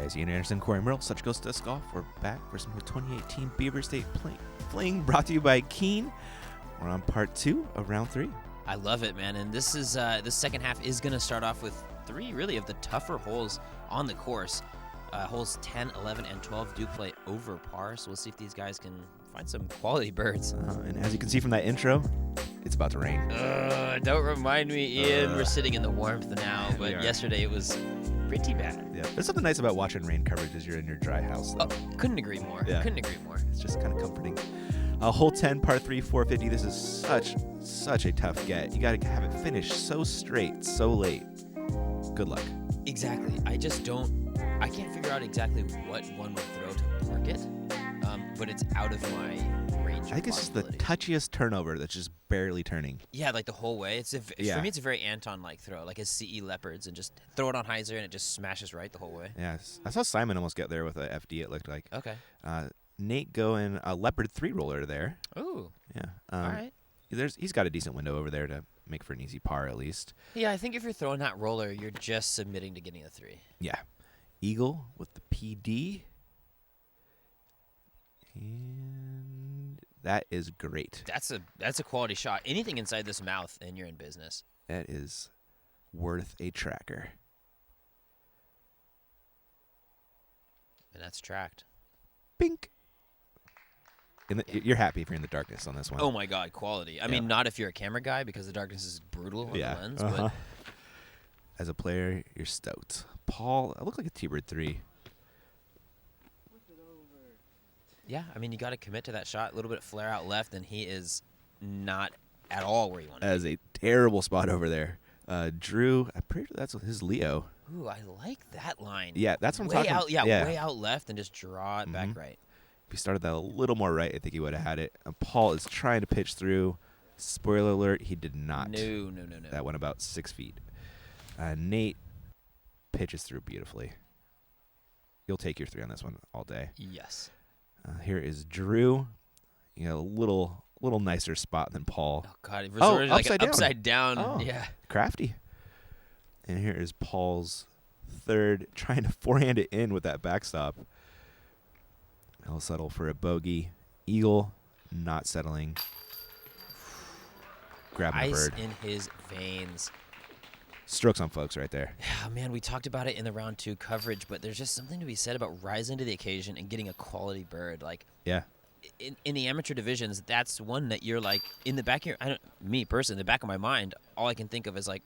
guys, Ian Anderson, Cory Murrell, Such Goes Disc Golf. We're back for some 2018 Beaver State Fling brought to you by Keen. We're on part 2 of round 3. I love it, man. And this is the second half is going to start off with 3 really of the tougher holes on the course. Holes 10, 11, and 12 do play over par, so we'll see if these guys can find some quality birds. And as you can see from that intro, it's about to rain. Don't remind me, Ian. We're sitting in the warmth now, but yesterday it was pretty bad. Yeah, there's something nice about watching rain coverage as you're in your dry house, though. Oh, couldn't agree more. Yeah. Couldn't agree more. It's just kind of comforting. Hole 10, par 3, 450. This is such a tough get. You got to have it finished so straight, so late. Good luck. Exactly. I can't figure out exactly what one would throw to park it, but it's out of my range. I think it's just the touchiest turnover that's just barely turning. Yeah, like the whole way. For me, it's a very Anton-like throw, like his CE Leopards, and just throw it on hyzer and it just smashes right the whole way. Yes, I saw Simon almost get there with a FD. It looked like. Okay. Nate going a Leopard 3-roller there. Ooh. Yeah. All right. He's got a decent window over there to make for an easy par at least. Yeah, I think if you're throwing that roller, you're just submitting to getting a 3. Yeah. Eagle with the PD. And that is great. That's a quality shot. Anything inside this mouth and you're in business. That is worth a tracker. And that's tracked. Bink. You're happy if you're in the darkness on this one. Oh my God, quality. I mean, not if you're a camera guy because the darkness is brutal on the lens. But as a player, you're stoked. Paul, I look like a T-Bird 3. Yeah, I mean, you got to commit to that shot. A little bit of flare out left, and he is not at all where you want to be. That is a terrible spot over there. Drew, I'm pretty sure that's his Leo. Ooh, I like that line. Yeah, that's what I'm talking about. Yeah, way out left and just draw it back right. If he started that a little more right, I think he would have had it. Paul is trying to pitch through. Spoiler alert, he did not. No. That went about 6 feet. Nate pitches through beautifully. You'll take your 3 on this one all day. Yes. Here is Drew. A little nicer spot than Paul. Oh, God. It was like upside down. Oh, yeah. Crafty. And here is Paul's 3rd, trying to forehand it in with that backstop. He'll settle for a bogey. Eagle, not settling. Grabbing the bird. Ice in his veins. Strokes on folks right there. Yeah, man, we talked about it in the round 2 coverage, but there's just something to be said about rising to the occasion and getting a quality bird. Like, yeah. In the amateur divisions, that's one that you're like, in the back of me personally, in the back of my mind, all I can think of is like,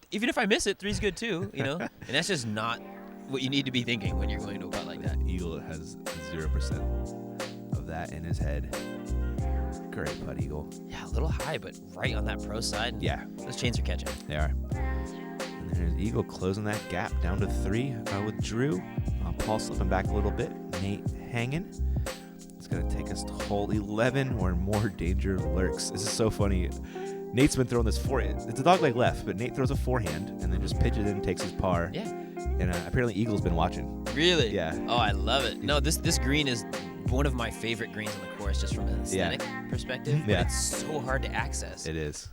even if I miss it, 3's good too, And that's just not what you need to be thinking when you're going to a putt like that. Eagle has 0% of that in his head. Great putt, Eagle. Yeah, a little high, but right on that pro side. Yeah. Those chains are catching. They are. And there's Eagle closing that gap down to 3 with Drew. Paul slipping back a little bit. Nate hanging. It's going to take us to hole 11 where more danger lurks. This is so funny. Nate's been throwing this forehand. It's a dogleg left, but Nate throws a forehand and then just pitches in and takes his par. Yeah. And apparently Eagle's been watching. Really? Yeah. Oh, I love it. No, this green is one of my favorite greens on the course just from an aesthetic perspective. But it's so hard to access. It is.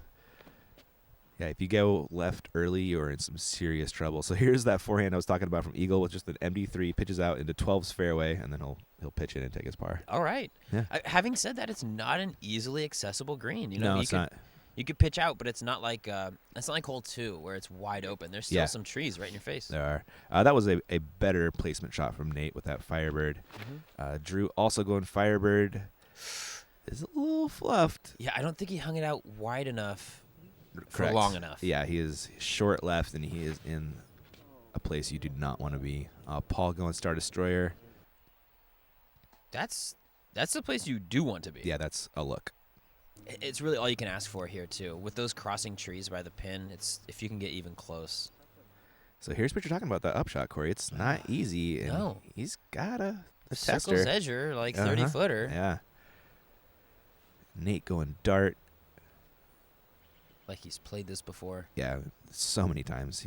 Yeah, if you go left early, you're in some serious trouble. So here's that forehand I was talking about from Eagle with just an MD3, pitches out into 12's fairway, and then he'll pitch in and take his par. All right. Yeah. Having said that, it's not an easily accessible green. No, it's not. You could pitch out, but it's not like hole 2 where it's wide open. There's still some trees right in your face. There are. That was a better placement shot from Nate with that Firebird. Drew also going Firebird. Is a little fluffed. Yeah, I don't think he hung it out wide enough. Correct. For long enough. Yeah, he is short left, and he is in a place you do not want to be. Paul going Star Destroyer. That's the place you do want to be. Yeah, that's a look. It's really all you can ask for here, too. With those crossing trees by the pin, it's if you can get even close. So here's what you're talking about, that upshot, Cory. It's not easy. And no. He's got a Circle's tester. edger, like 30-footer. Yeah. Nate going dart. Like he's played this before. Yeah, so many times.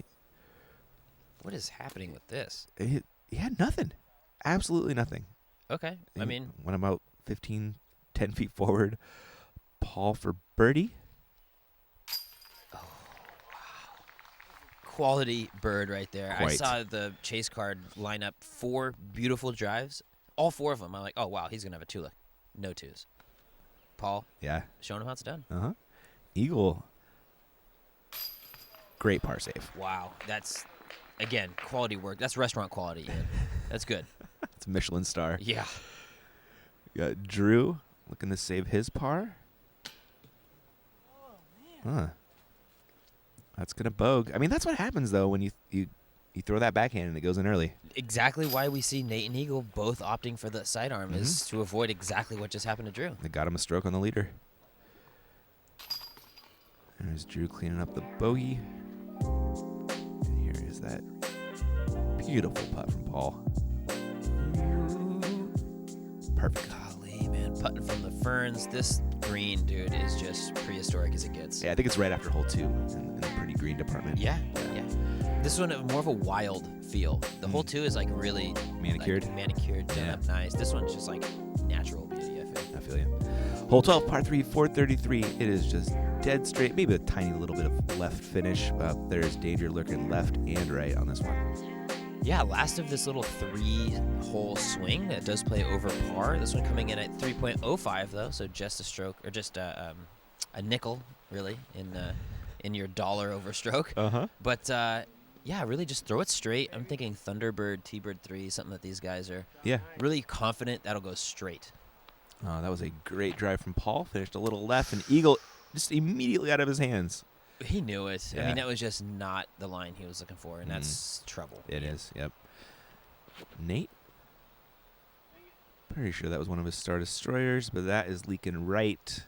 What is happening with this? He had nothing. Absolutely nothing. Okay. I mean, went about 10 feet forward. Paul for birdie. Oh, wow. quality bird right there. I Quite. saw the chase card line up 4 beautiful drives. All 4 of them. I'm like, oh, wow, he's going to have a 2 look. No 2s. Paul, Yeah. showing him how it's done. Uh-huh. Eagle. Great par save. Wow. That's, again, quality work. That's restaurant quality, Ian. That's good. It's a Michelin star. Yeah. You got Drew looking to save his par. Huh. That's going to bogue. I mean, that's what happens, though, when you throw that backhand and it goes in early. Exactly why we see Nate and Eagle both opting for the sidearm is to avoid exactly what just happened to Drew. They got him a stroke on the leader. There's Drew cleaning up the bogey. And here is that beautiful putt from Paul. Perfect. Golly, man, putting from the ferns. This green, dude, is just prehistoric as it gets. Yeah, I think it's right after hole 2 in the pretty green department. Yeah. This one more of a wild feel. The hole 2 is like really Manicured. like, manicured, done up nice. This one's just like natural beauty. I feel you. Hole 12, par 3, 433. It is just dead straight. Maybe a tiny little bit of left finish. There's danger lurking left and right on this one. Yeah, last of this little 3-hole swing that does play over par. This one coming in at 3.05 though, so just a stroke or just a nickel really in your dollar over stroke. But yeah, really just throw it straight. I'm thinking Thunderbird, T-Bird 3, something that these guys are really confident that'll go straight. That was a great drive from Paul. Finished a little left, and Eagle just immediately out of his hands. He knew it. Yeah. I mean, that was just not the line he was looking for, and that's trouble. It is, yep. Nate? Pretty sure that was one of his Star Destroyers, but that is leaking right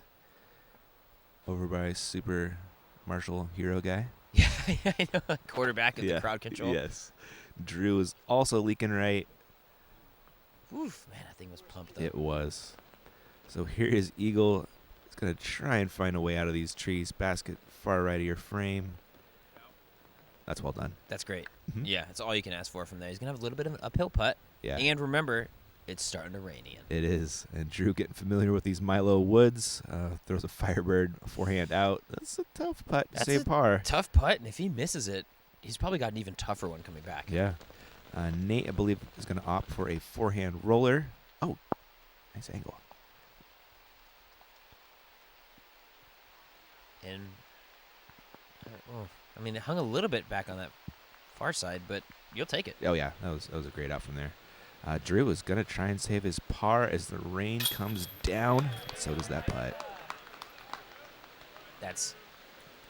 over by Super Marshall Hero guy. Yeah, I know. Quarterback of the crowd control. Yes. Drew is also leaking right. Oof, man, that thing was pumped, though. It was. So here is Eagle. He's going to try and find a way out of these trees. Basket far right of your frame. That's well done. That's great. Yeah, that's all you can ask for from there. He's going to have a little bit of an uphill putt. Yeah. And remember, it's starting to rain, Ian. It is. And Drew getting familiar with these Milo Woods. Throws a Firebird forehand out. That's a tough putt to save par. Tough putt, and if he misses it, he's probably got an even tougher one coming back. Yeah. Nate, I believe, is going to opt for a forehand roller. Oh, nice angle. And, I mean, it hung a little bit back on that far side, but you'll take it. Oh, yeah. That was a great out from there. Drew is going to try and save his par as the rain comes down. So does that putt.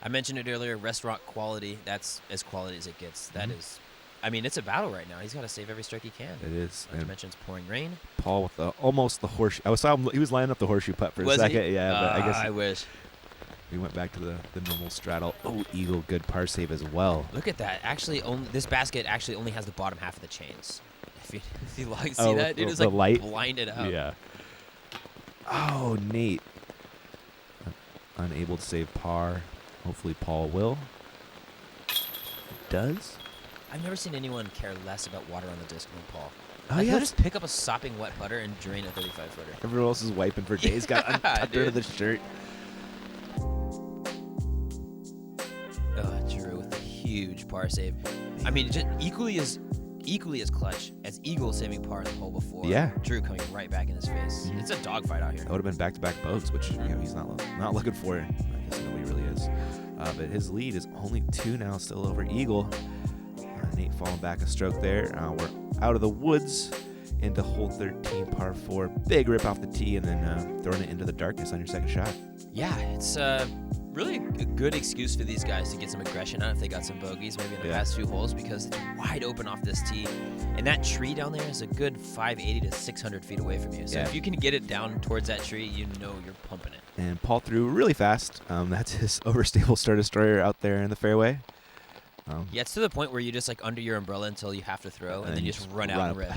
I mentioned it earlier, restaurant quality. That's as quality as it gets. That is, I mean, it's a battle right now. He's got to save every stroke he can. It is. Not to mention it's pouring rain. Paul with almost the horseshoe. I saw him. He was lining up the horseshoe putt for a second. He? Yeah, but I guess I wish. We went back to the normal straddle. Oh, Eagle, good par save as well. Look at that. Actually, this basket actually only has the bottom half of the chains. If you like, see Oh, that? It is the like light? blinded up. Yeah. Oh, Nate. Unable to save par. Hopefully Paul will. Does. I've never seen anyone care less about water on the disc than Paul. Oh, like, yeah. he'll just pick up a sopping wet putter and drain a 35-footer. Everyone else is wiping for days. Got untucked under the shirt. Oh, Drew with a huge par save. I mean, just equally as clutch as Eagle saving par in the hole before. Yeah. Drew coming right back in his face. It's a dogfight out here. That would have been back-to-back boats, which he's not looking for. I guess nobody really is. But his lead is only 2 now, still over Eagle. Nate falling back a stroke there. We're out of the woods into hole 13, par 4. Big rip off the tee and then throwing it into the darkness on your second shot. Yeah, it's really a good excuse for these guys to get some aggression on if they got some bogeys maybe in the past few holes because it's wide open off this tee. And that tree down there is a good 580 to 600 feet away from you. So if you can get it down towards that tree, you know you're pumping it. And Paul threw really fast. That's his overstable Star Destroyer out there in the fairway. Yeah, it's to the point where you just like under your umbrella until you have to throw, and then you just run out and rip.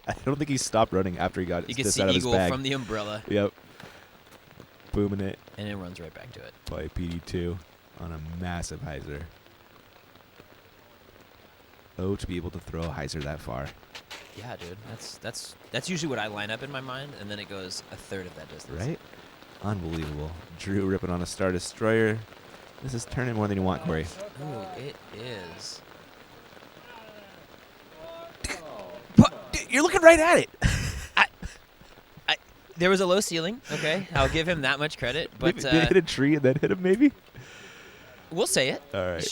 I don't think he stopped running after he got you this can out of see his Eagle bag. from the umbrella. Yep. Booming it. And it runs right back to it. By PD2 on a massive hyzer. Oh, to be able to throw a hyzer that far. Yeah, dude. That's usually what I line up in my mind, and then it goes a third of that distance. Right? Unbelievable. Drew ripping on a Star Destroyer. This is turning more than you want, Cory. Ooh, it is. Dude, you're looking right at it. There was a low ceiling, okay? I'll give him that much credit. But Did it hit a tree and then hit him, maybe? we'll say it. All right.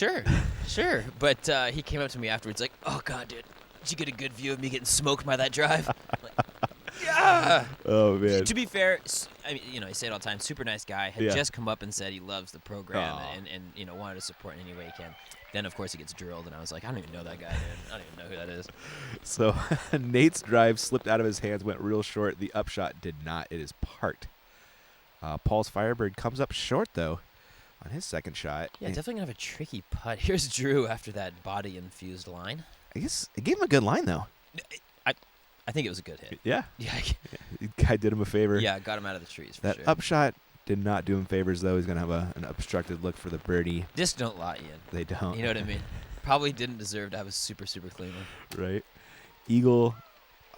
Sure. But he came up to me afterwards like, oh, God, dude, did you get a good view of me getting smoked by that drive? Like, yeah. Oh, man. To be fair, I mean, I say it all the time, super nice guy, had Yeah. just come up and said he loves the program Aw. and wanted to support in any way he can. Then, of course, he gets drilled, and I was like, I don't even know that guy, man. I don't even know who that is. So Nate's drive slipped out of his hands, went real short. The upshot did not. It is parked. Paul's Firebird comes up short, though, on his second shot. Yeah, And definitely going to have a tricky putt. Here's Drew after that body-infused line. I guess it gave him a good line, though. I think it was a good hit. Yeah. Yeah, The guy did him a favor. yeah, got him out of the trees for That sure. upshot did not do him favors, though. He's going to have an obstructed look for the birdie. Discs don't lie, Ian. They don't. You know what I mean? Probably didn't deserve to have a super, super clean one. Right? Eagle.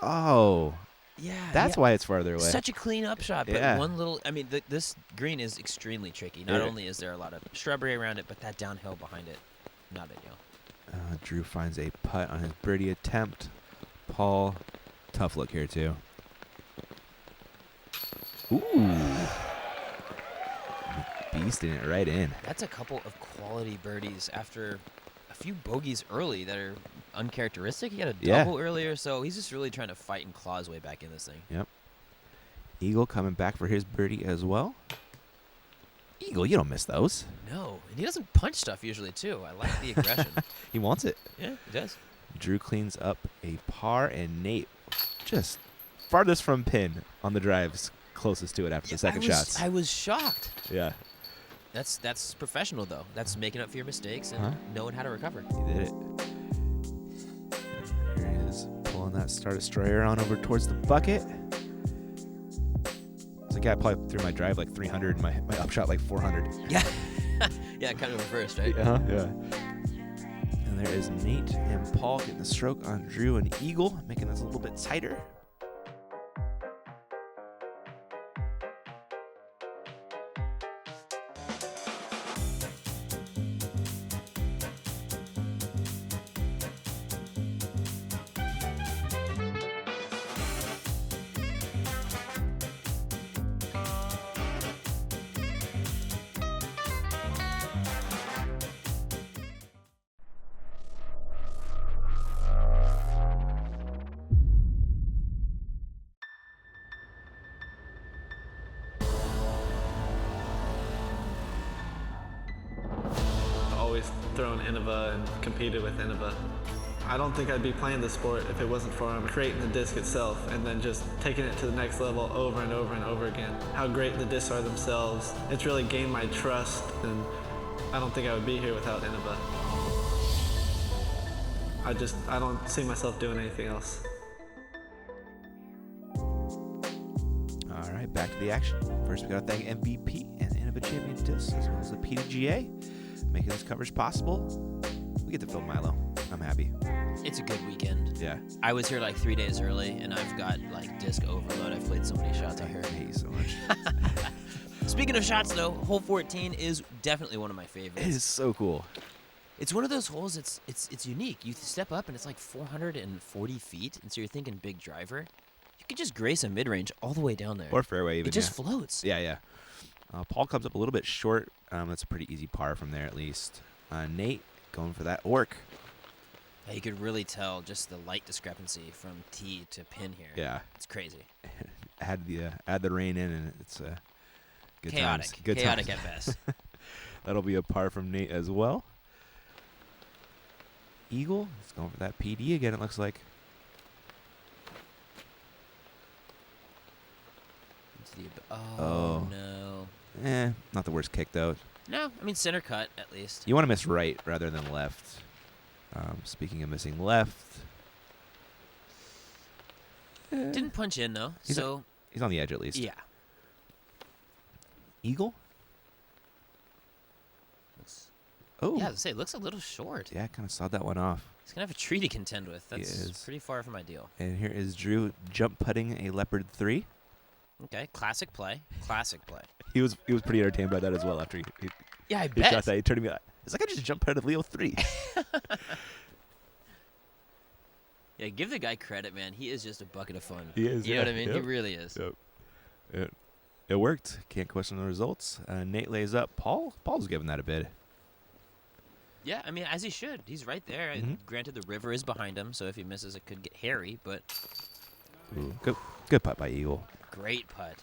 Oh. Yeah. That's why it's farther away. Such a clean upshot, but Yeah. one little. I mean, this green is extremely tricky. Not Yeah. only is there a lot of shrubbery around it, but that downhill behind it, not ideal. Drew finds a putt on his birdie attempt. Paul, tough look here, too. Ooh. Beasting it right in. That's a couple of quality birdies after a few bogeys early that are uncharacteristic. He had a Yeah. double earlier, so he's just really trying to fight and claw his way back in this thing. Yep. Eagle coming back for his birdie as well. Eagle, you don't miss those. No, and he doesn't punch stuff usually, too. I like the aggression. He wants it. Yeah, he does. Drew cleans up a par, and Nate just farthest from pin on the drives, closest to it after the second shots. I was shocked. Yeah, That's professional, though. That's making up for your mistakes and Huh? knowing how to recover. he did it. Here he is, pulling that Star Destroyer on over towards the bucket. It's like, I probably threw my drive like 300 and my upshot like 400. Yeah. Yeah, kind of reversed, right? Uh-huh, yeah. And there is Nate and Paul getting the stroke on Drew and Eagle, making this a little bit tighter. Always thrown Innova and competed with Innova. I don't think I'd be playing the sport if it wasn't for creating the disc itself and then just taking it to the next level over and over and over again. How great the discs are themselves. It's really gained my trust, and I don't think I would be here without Innova. I don't see myself doing anything else. All right, back to the action. First, we got to thank MVP and Innova Champion Discs, as well as the PDGA, making this coverage possible. We get to film Milo. I'm happy. It's a good weekend. Yeah. I was here like 3 days early, and I've got like disc overload. I've played so many shots out here. I hate you so much. Speaking of shots, though, hole 14 is definitely one of my favorites. It is so cool. It's one of those holes. It's unique. You step up and it's like 440 feet, and so you're thinking big driver. You could just grace a mid-range all the way down there. Or fairway even. it just yeah. floats. Yeah. Paul comes up a little bit short. That's a pretty easy par from there at least. Nate going for that orc. Yeah, you could really tell just the light discrepancy from tee to pin here. Yeah. It's crazy. Add the rain in, and it's good Chaotic. times. Good Chaotic times. at best. That'll be a par from Nate as well. Eagle is going for that PD again, it looks like. Oh. No. Not the worst kick, though. No, I mean center cut at least. You want to miss right rather than left. Speaking of missing left. Didn't punch in though, He's so He's on the edge at least. yeah. Eagle? Oh. Yeah, I was gonna say, it looks a little short. Yeah, kind of sawed that one off. He's gonna have a tree to contend with. That's is. pretty far from ideal. And here is Drew jump putting a leopard 3. Okay, classic play. Classic play. He was pretty entertained by that as well after he Yeah, I He bet. shot that. He turned to me like, it's like I just jumped out of Leo 3. Yeah, give the guy credit, man. He is just a bucket of fun. He is, You know yeah, what I mean? He yep. really is. Yep. It worked. Can't question the results. Nate lays up. Paul's giving that a bid. Yeah, I mean, as he should. He's right there. Mhm. Granted, the river is behind him, so if he misses, it could get hairy, but Ooh, good putt by Eagle. great putt.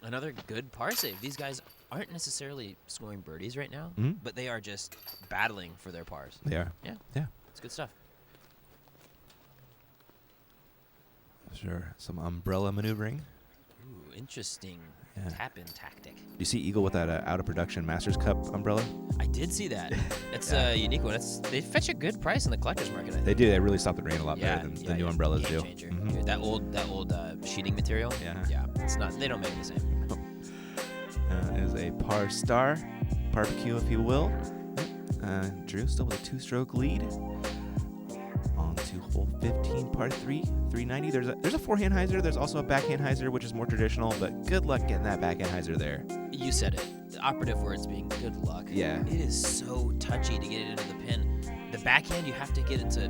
Another good par save. These guys aren't necessarily scoring birdies right now, Mhm. but they are just battling for their pars. They are. Yeah. Yeah. It's good stuff. Sure. Some umbrella maneuvering. Ooh, interesting Yeah. tap-in tactic. You see Eagle with that out of production Masters Cup umbrella? I did see that. It's Yeah. a unique one. They fetch a good price in the collector's market, I think. They do. They really stop the rain a lot better than the new umbrellas Game do. changer. Mhm. Dude, that old sheeting material. Yeah. Yeah. It's not. They don't make it the same. Is a par star barbecue, if you will. Drew still with a 2-stroke lead. On to hole 15, par 3, 390. There's a forehand hyzer. There's also a backhand hyzer, which is more traditional. But good luck getting that backhand hyzer there. You said it. The operative words being good luck. Yeah. It is so touchy to get it into the pin. The backhand, you have to get it to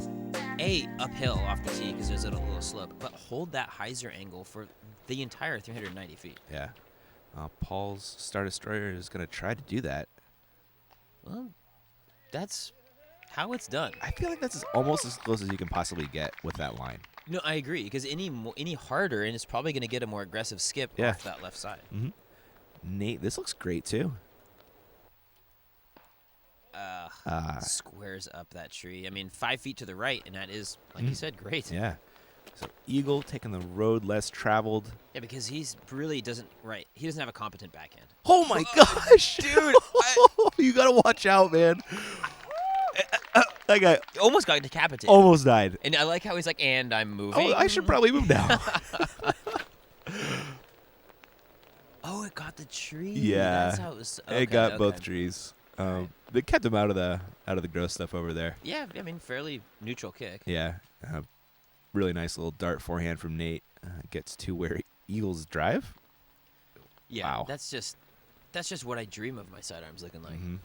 uphill off the tee because there's a little slope, but hold that hyzer angle for the entire 390 feet. Yeah. Paul's Star Destroyer is going to try to do that. Well, that's how it's done. I feel like that's almost as close as you can possibly get with that line. No, I agree because any harder, and it's probably going to get a more aggressive skip Yeah. off that left side. Mm-hmm. Nate, this looks great too. Squares up that tree. I mean, 5 feet to the right, and that is, like you said, great. Yeah. So Eagle taking the road less traveled. Yeah, because he doesn't have a competent backhand. Oh my gosh, dude! You gotta watch out, man. That guy Almost got decapitated. almost died. And I like how he's like, and I'm moving. Oh, I should probably move now. Oh, it got the tree. Yeah. That's how it was. It got okay. both trees. They kept him out of the gross stuff over there. Yeah, I mean, fairly neutral kick. Yeah. Really nice little dart forehand from Nate. Gets to where Eagles drive. Yeah, Wow. that's just what I dream of my sidearms looking like. Mm-hmm.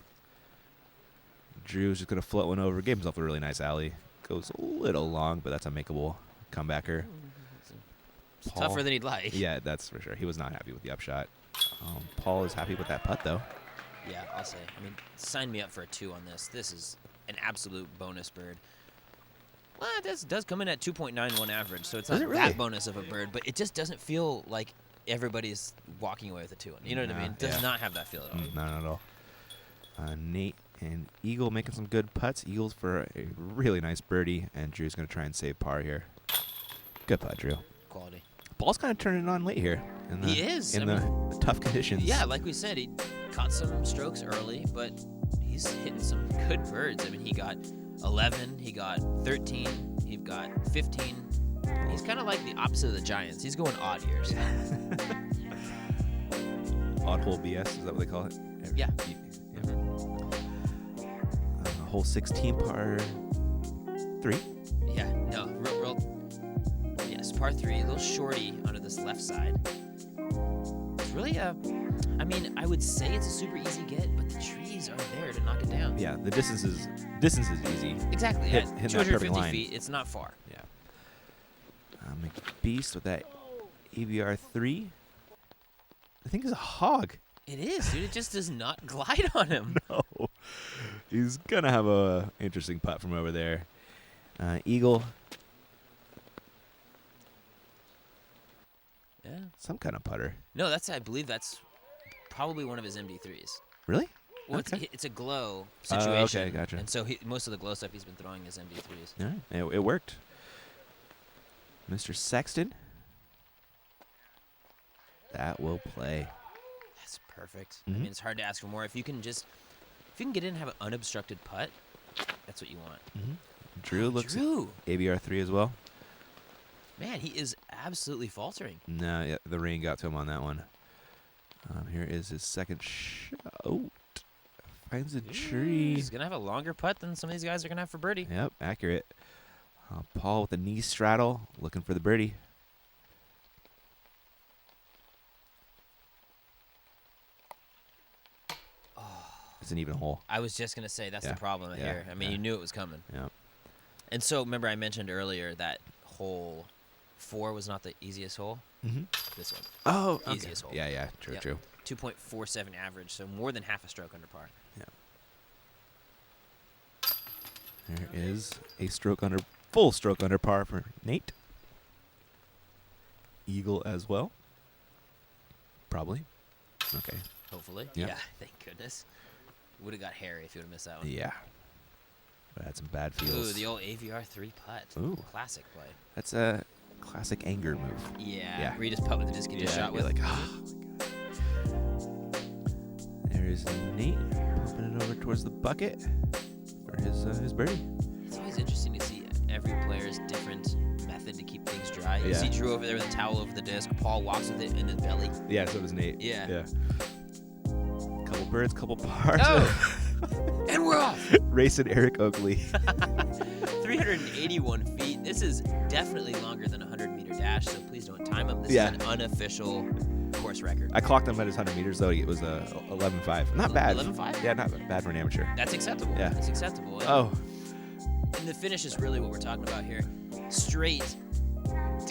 Drew's just gonna float one over. Gave himself a really nice alley. Goes a little long, but that's a makeable comebacker. It's Paul. tougher than he'd like. Yeah, that's for sure. He was not happy with the upshot. Paul is happy with that putt though. Yeah, I'll say. I mean, sign me up for a 2 on this. This is an absolute bonus bird. Well, this does come in at 2.91 average, so it's Does not it really? that bonus of a bird, but it just doesn't feel like everybody's walking away with a 2. You know what I Nah, mean? It does yeah. not have that feel at all. Not at all. Nate and Eagle making some good putts. Eagles for a really nice birdie, and Drew's gonna try and save par here. Good putt, Drew. Quality. Ball's kind of turning on late here. He is. in I the tough conditions. Yeah, like we said, he caught some strokes early, but he's hitting some good birds. I mean, he got 11, he got 13, he got 15. He's kind of like the opposite of the Giants. He's going odd years. Odd hole BS, is that what they call it? Yeah. Hole 16, par 3. Yeah, no, real. Yes, par 3, a little shorty onto this left side. It's really I mean, I would say it's a super easy get, but the trees are there to knock it down. Yeah, the distance is easy. Exactly. Hit At that 250 perfect line. feet, it's not far. Yeah. McBeast with that ABR 3. I think it's a hog. It is, dude. It just does not glide on him. No. He's going to have a interesting putt from over there. Eagle. Yeah. Some kind of putter. No, I believe that's probably one of his MD3s. Really? Well, Okay. it's a glow Oh, situation. okay, gotcha. And so most of the glow stuff he's been throwing is MD3s. All right. It worked. Mr. Sexton. That will play. That's perfect. Mhm. I mean, it's hard to ask for more. If you can get in and have an unobstructed putt, that's what you want. Drew looks Drew, ABR 3 as well. man, he is absolutely faltering. No, yeah, the rain got to him on that one. Here is his second shot. Oh, finds a tree. He's gonna have a longer putt than some of these guys are gonna have for birdie. Yep, accurate. Paul with a knee straddle, looking for the birdie. Is an even hole. I was just going to say that's Yeah. the problem Yeah. here. I mean, Yeah. you knew it was coming. Yeah. And so, remember I mentioned earlier that hole 4 was not the easiest hole? Mm-hmm. This one. Oh, Easiest hole. Yeah, true, Yep. true. 2.47 average, so more than half a stroke under par. Yeah. There is a full stroke under par for Nate. Eagle as well. Probably. Okay. Hopefully. Yeah. Thank goodness. Would have got hairy if you would have missed that one. Yeah. But I had some bad feels. Ooh, the old AVR 3 putt. Ooh. Classic play. That's a classic anger move. Yeah. Where you just putt with the disc you just shot you're with. like, oh my God. There's Nate pumping it over towards the bucket for his birdie. It's always interesting to see every player's different method to keep things dry. You Yeah. see Drew over there with a towel over the disc. Paul walks with it in his belly. Yeah, so does Nate. Yeah. Yeah. Couple birds, couple pars. Oh! And we're off! Racing Eric Oakley. 381 feet. This is definitely longer than a 100-meter dash, so please don't time him. This is Yeah. an unofficial course record. I clocked him at his 100 meters, though. It was 11.5. Not bad. 11.5? Yeah, not bad for an amateur. That's acceptable. Yeah. That's acceptable. And, Oh, and the finish is really what we're talking about here. Straight.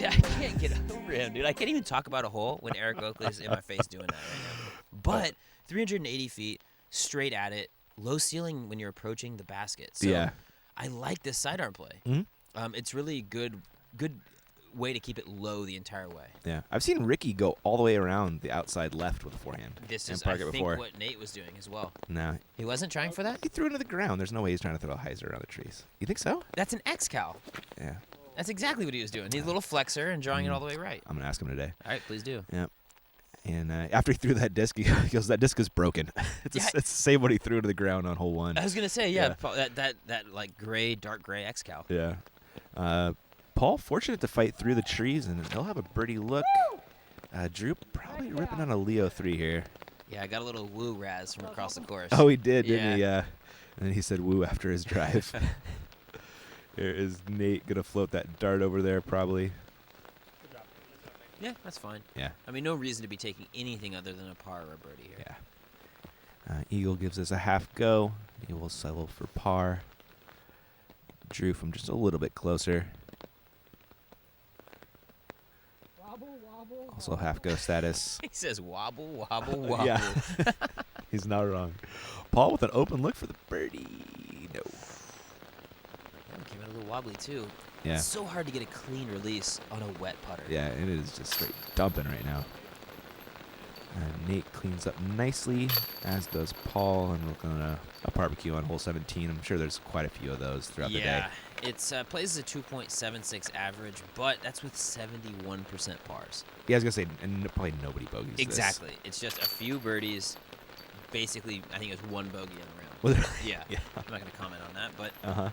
I can't get over him, dude. I can't even talk about a hole when Eric Oakley is in my face doing that right now. But 380 feet, straight at it, low ceiling when you're approaching the basket. So yeah. I like this sidearm play. Mhm. It's really good way to keep it low the entire way. Yeah. I've seen Ricky go all the way around the outside left with a forehand. This and is, park I it think, before. what Nate was doing as well. No. He wasn't trying for that? He threw it into the ground. There's no way he's trying to throw a hyzer around the trees. You think so? That's an X-Cal. Yeah. That's exactly what he was doing. He's a little flexor and drawing it all the way right. I'm going to ask him today. All right, please do. Yep. And after he threw that disc, he goes, that disc is broken. it's Yeah. the same one he threw to the ground on hole 1. I was gonna say, Yeah. that like dark gray X-Cal. Yeah. Paul, fortunate to fight through the trees, and he'll have a birdie look. Drew probably ripping on a Leo 3 here. Yeah, I got a little woo raz from across the course. Oh, he did, didn't he? Yeah. And then he said woo after his drive. Here is Nate going to float that dart over there, probably. Yeah, that's fine. Yeah. I mean, no reason to be taking anything other than a par or a birdie here. Yeah. Eagle gives us a half go. He will settle for par. Drew from just a little bit closer. Also half go status. He says wobble, wobble, wobble. Yeah. He's not wrong. Paul with an open look for the birdie. No. Yeah, came out a little wobbly too. Yeah. It's so hard to get a clean release on a wet putter. Yeah, it is just straight dumping right now. Nate cleans up nicely, as does Paul, and we're going to a barbecue on hole 17. I'm sure there's quite a few of those throughout the day. Yeah, it's plays a 2.76 average, but that's with 71% pars. Yeah, I was going to say, and probably nobody bogeys this. Exactly. It's just a few birdies. Basically, I think it was one bogey in the round. Was it? Yeah. Yeah. I'm not going to comment on that, but Uh-huh.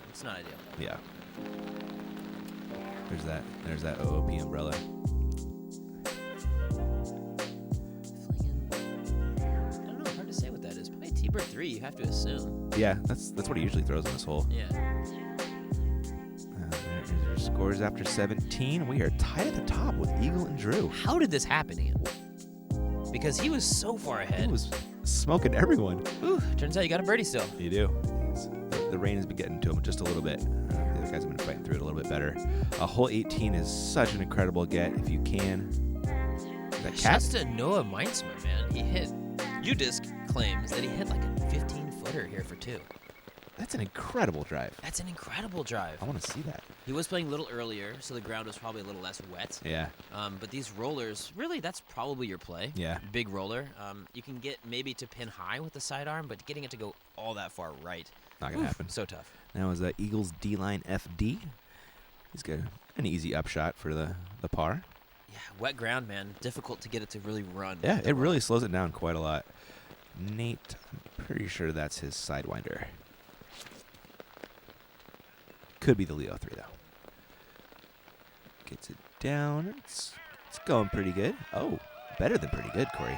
it's not ideal. Yeah. There's that OOP umbrella. Flinging. I don't know. Hard to say what that is. Probably T-bird 3, you have to assume. Yeah, that's what he usually throws in this hole. Yeah. There's your scores after 17. We are tied at the top with Eagle and Drew. How did this happen, Ian? Because he was so far ahead. He was smoking everyone. Ooh, turns out you got a birdie still. You do. The rain has been getting to him just a little bit. The other guys have been fighting through it a little bit better. Hole 18 is such an incredible get if you can. That cat. Shouts to Noah Meinsmer, man. He hit. UDisc claims that he hit like a 15-footer here for 2. That's an incredible drive. That's an incredible drive. I want to see that. He was playing a little earlier, so the ground was probably a little less wet. Yeah. But these rollers, really, that's probably your play. Yeah. Big roller. You can get maybe to pin high with the sidearm, but getting it to go all that far right. Not going to happen. So tough. Now is Eagles D-line FD. He's got an easy upshot for the par. Yeah, wet ground, man. Difficult to get it to really run. Yeah, it really slows it down quite a lot. Nate, I'm pretty sure that's his Sidewinder. Could be the Leo 3, though. Gets it down. It's going pretty good. Oh, better than pretty good, Cory.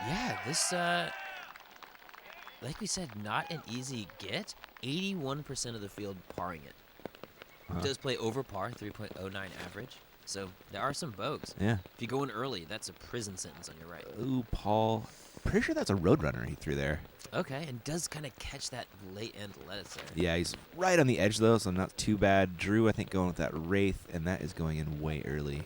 Yeah, this, like we said, not an easy get. 81% of the field parring it. Uh-huh. It does play over par, 3.09 average. So there are some bogeys. Yeah. If you go in early, that's a prison sentence on your right. Ooh, Paul Pretty sure that's a Roadrunner he threw there. Okay, and does kind of catch that late end lettuce there. Yeah, he's right on the edge, though, so not too bad. Drew, I think, going with that Wraith, and that is going in way early.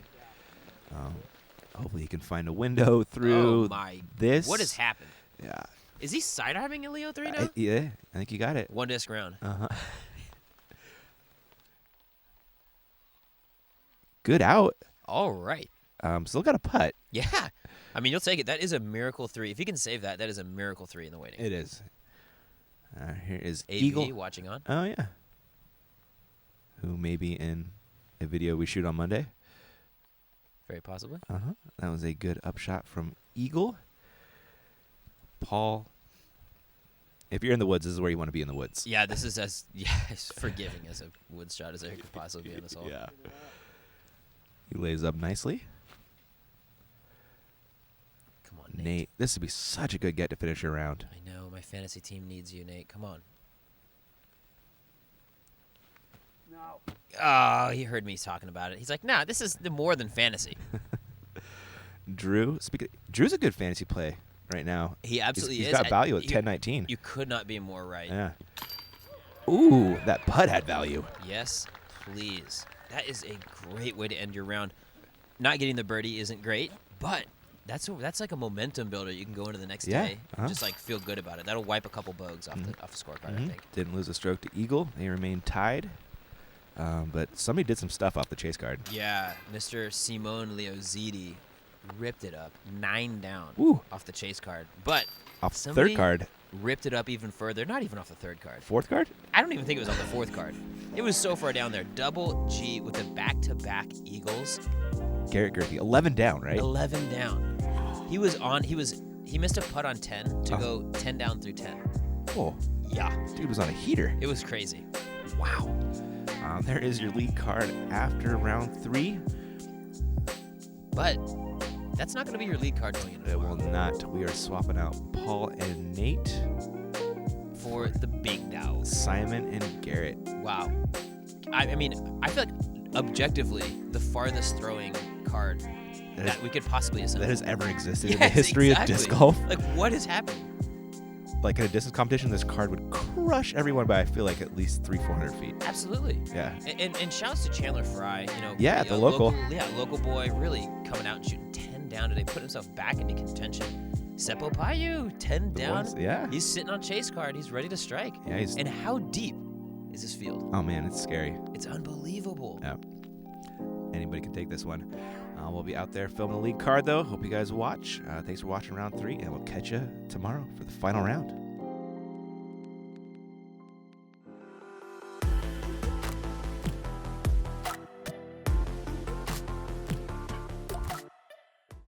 Hopefully he can find a window through this. What has happened? Yeah. Is he sidearming a Leo 3 now? Yeah, I think you got it. One disc round. Uh-huh. Good out. All right. Still got a putt. Yeah. I mean, you'll take it. That is a miracle 3. If he can save that, that is a miracle 3 in the waiting. It is. Here is AV Eagle. watching on. Oh, yeah. Who may be in a video we shoot on Monday. Very possibly. Uh-huh. That was a good upshot from Eagle. Paul, if you're in the woods, this is where you want to be in the woods. Yeah, this is as forgiving as a woods shot as there could possibly be on this hole. Yeah. He lays up nicely. Come on, Nate. Nate, this would be such a good get to finish your round. I know. My fantasy team needs you, Nate. Come on. No. Oh, he heard me talking about it. He's like, nah, this is more than fantasy. Drew, Drew's a good fantasy play right now. He absolutely is. He's got value at 10-19. You could not be more right. Yeah. Ooh, that putt had value. Yes, please. That is a great way to end your round. Not getting the birdie isn't great, but that's like a momentum builder. You can go into the next day and just like feel good about it. That'll wipe a couple bugs off the scorecard, I think. Didn't lose a stroke to Eagle. They remain tied. But somebody did some stuff off the chase card. Yeah, Mr. Simone Leozidi ripped it up 9 down off the chase card. But off the third card. Ripped it up even further. Not even off the third card. Fourth card? I don't even think it was on the fourth card. It was so far down there. Double G with the back-to-back Eagles. Garrett Gerke, 11 down, right? 11 down. He missed a putt on 10 to go 10 down through 10. Oh. Yeah. Dude was on a heater. It was crazy. Wow. There is your lead card after round 3. But that's not going to be your lead card going into It tomorrow. will not. We are swapping out Paul and Nate for the big dows. Simon and Garrett. Wow. I mean, I feel like objectively the farthest throwing card that we could possibly assemble. That has ever existed in the history of disc golf. Like, what has happened? Like in a distance competition, this card would crush everyone by I feel like at least 300-400 feet. Absolutely. Yeah. And shouts to Chandler Fry, you know. Yeah, the local. Local boy, really coming out and shooting 10 down today, put himself back into contention. Seppo Payu, 10 down. Yeah. He's sitting on chase card. He's ready to strike. Yeah. And how deep is this field? Oh man, it's scary. It's unbelievable. Yeah. Anybody can take this one. We'll be out there filming the lead card, though. Hope you guys watch. Thanks for watching round 3, and we'll catch you tomorrow for the final round.